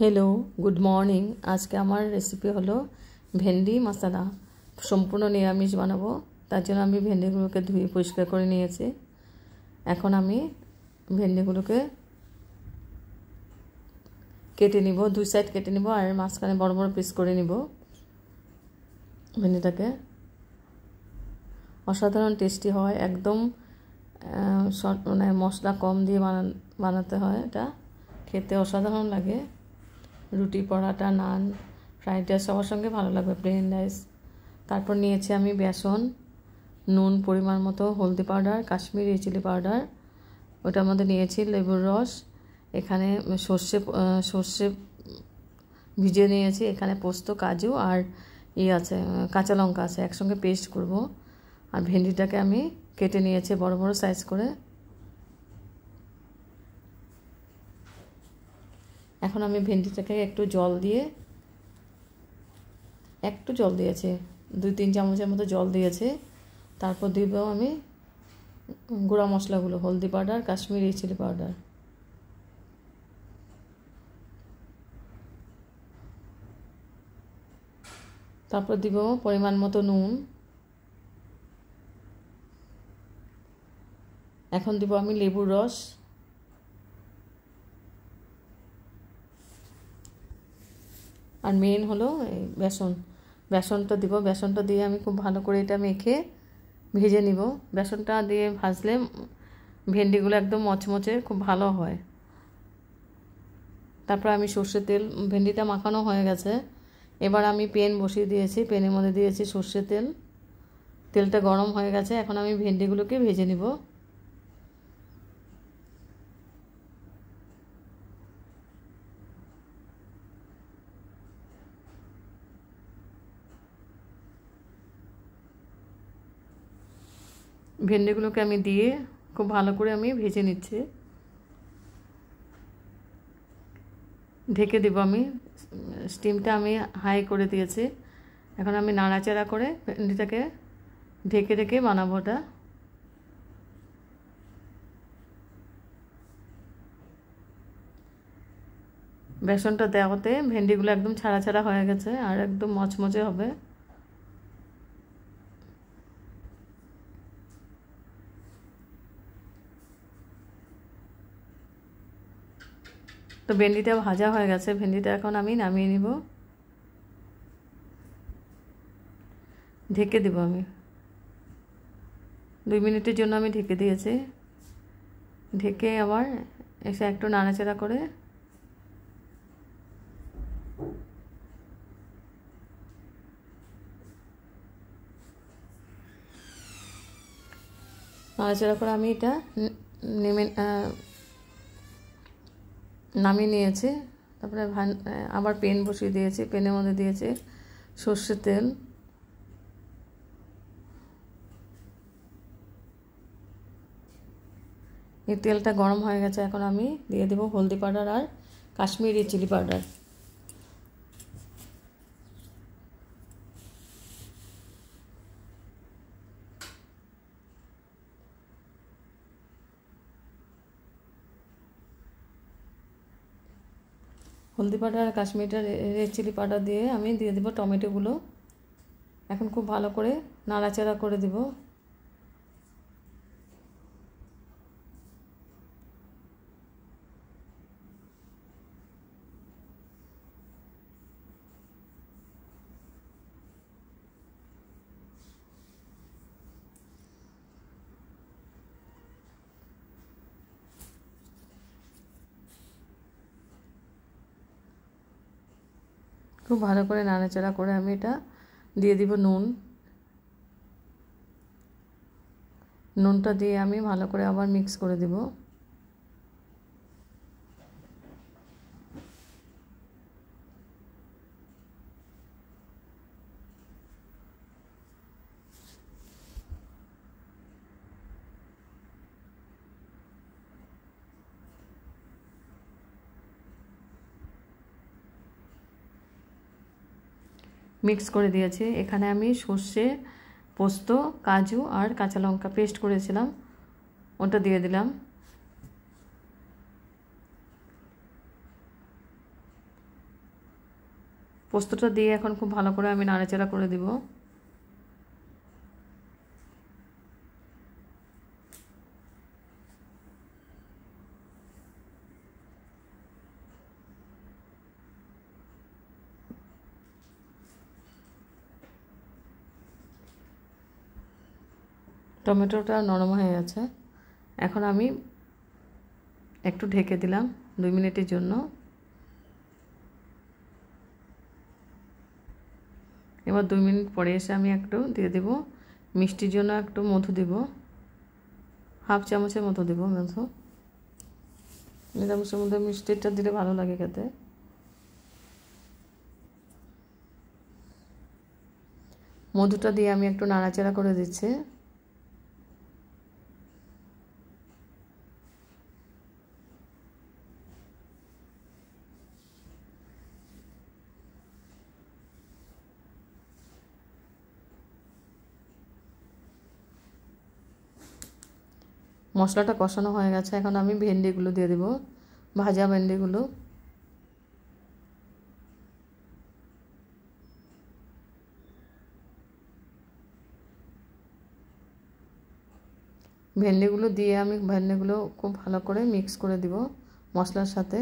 Hello good morning. आज के आमार रेसिपि हलो भेंडी मसाला। सम्पूर्ण निरामिष बानाबो, तार जोन्नो आमी भेंडिगुलोके धुए परिष्कार करे निয়েছি। এখন আমি भेंडिगुलोके केटे निब, दुई साइड केटे निब और माঝখানে बड़ बड़ पिस करे निब। भेंडिटाके असाधारण टेस्टी হয়, एकदम মানে মশলা কম দিয়ে বানাতে হয়। এটা খেতে অসাধারণ লাগে। রুটি পরাটা নান ফ্রাইড রাইস সবার সঙ্গে ভালো লাগবে, প্লেন রাইস। তারপর নিয়েছি আমি বেসন, নুন পরিমাণ মতো, হলদি পাউডার, কাশ্মীরি চিলি পাউডার, ওটার মধ্যে নিয়েছি লেবুর রস, এখানে সর্ষে ভিজিয়ে নিয়েছি, এখানে পোস্ত, কাজু আর আছে কাঁচা লঙ্কা আছে, একসঙ্গে পেস্ট করব। আর ভেন্ডিটাকে আমি কেটে নিয়েছি বড় বড় সাইজ করে। এখন আমি ভেন্ডিটাকে একটু জল দিয়েছি, 2-3 চামচের মতো জল দিয়েছি। তারপর দিব আমি গুঁড়া মশলাগুলো, হলদি পাউডার, কাশ্মীরি চিলি পাউডার, তারপর দিব পরিমাণ মতো নুন। এখন দিব আমি লেবুর রস, আর মেন হলো এই বেসনটা দিব। বেসনটা দিয়ে আমি খুব ভালো করে এটা মেখে ভেজে নিব। বেসনটা দিয়ে ভাজলে ভেন্ডিগুলো একদম মচমচে খুব ভালো হয়। তারপর আমি সর্ষের তেল, ভেন্ডিটা মাখানো হয়ে গেছে, এবার আমি প্যান বসিয়ে দিয়েছি, প্যানের মধ্যে দিয়েছি সর্ষের তেল। তেলটা গরম হয়ে গেছে, এখন আমি ভেন্ডিগুলোকে ভেজে নিব। ভেন্ডিগুলোকে আমি দিয়ে খুব ভালো করে আমি ভেজে নিচ্ছি। ঢেকে দেব আমি, স্টিমটা আমি হাই করে দিয়েছি। এখন আমি নাড়াচাড়া করে ভেন্ডিটাকে ঢেকে ঢেকে বানাবো। ওটা বেসনটা দেওয়াতে ভেন্ডিগুলো একদম ছাড়া ছাড়া হয়ে গেছে আর একদম মচমচে হবে। তো ভেন্ডিটা ভাজা হয়ে গেছে, ভেন্ডিটা এখন আমি নামিয়ে নিব। ঢেকে দেব আমি, 2 মিনিটের জন্য আমি ঢেকে দিয়েছি। ঢেকে আবার এসে একটু নাড়াচাড়া করে আমি এটা নামিয়ে নিয়েছি। তারপরে আবার প্যান বসিয়ে দিয়েছি, প্যানের মধ্যে দিয়েছি সর্ষের তেল। এই তেলটা গরম হয়ে গেছে, এখন আমি দিয়ে দেব হলদি পাউডার আর কাশ্মীরি চিলি পাউডার। হলদি পাউডার আর কাশ্মীরি রেড চিলি পাউডার দিয়ে আমি দিয়ে দেব টমেটোগুলো। এখন খুব ভালো করে নাড়াচাড়া করে দেব। খুব ভালো করে নাড়াচাড়া করে আমি এটা দিয়ে দিব নুনটা দিয়ে আমি ভালো করে আবার মিক্স করে দেব। মিক্স করে দিয়েছি। এখানে আমি সর্ষে, পোস্ত, কাজু আর কাঁচা লঙ্কা পেস্ট করেছিলাম, ওটা দিয়ে দিলাম। পোস্তটা দিয়ে এখন খুব ভালো করে আমি নাড়াচাড়া করে দিব। টমেটোটা নরম হয়ে গেছে, এখন আমি একটু ঢেকে দিলাম 2 মিনিটের জন্য। এবার 2 মিনিট পরে এসে আমি একটু দিয়ে দেব মিষ্টির জন্য একটু মধু দেব, হাফ চামচের মতো দেব মধু। নিরামিষের মধ্যে মিষ্টিটা দিলে ভালো লাগে খেতে। মধুটা দিয়ে আমি একটু নাড়াচাড়া করে দিচ্ছি। মশলাটা কষানো হয়ে গেছে, এখন আমি ভেন্ডিগুলো দিয়ে দেব, ভাজা ভেন্ডিগুলো। ভেন্ডিগুলো দিয়ে আমি ভেন্ডিগুলো খুব ভালো করে মিক্স করে দিব মশলার সাথে।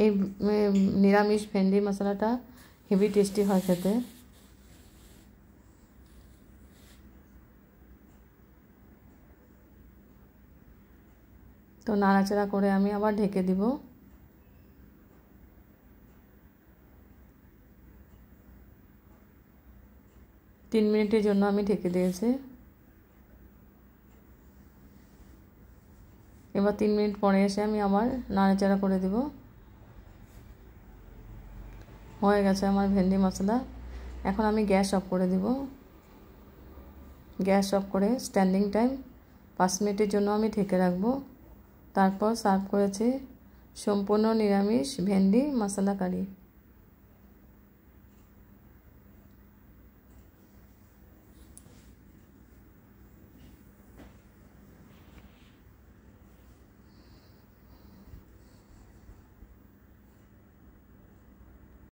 এই নিরামিষ ভেন্ডি মশলাটা হেভি টেস্টি হয় খেতে। তো নাড়াচাড়া করে আমি আবার ঢেকে দিব। তিন মিনিটের জন্য আমি ঢেকে দিয়েছি। এবার 3 মিনিট পরে এসে আমি আবার নাড়াচাড়া করে দিব। হয়ে গেছে আমার ভেন্ডি মশলা। এখন আমি গ্যাস অফ করে দিব। গ্যাস অফ করে স্ট্যান্ডিং টাইম 5 মিনিটের জন্য আমি ঢেকে রাখবো। তারপর সার্ভ করেছি সম্পূর্ণ নিরামিষ ভেন্ডি মশলা কারি।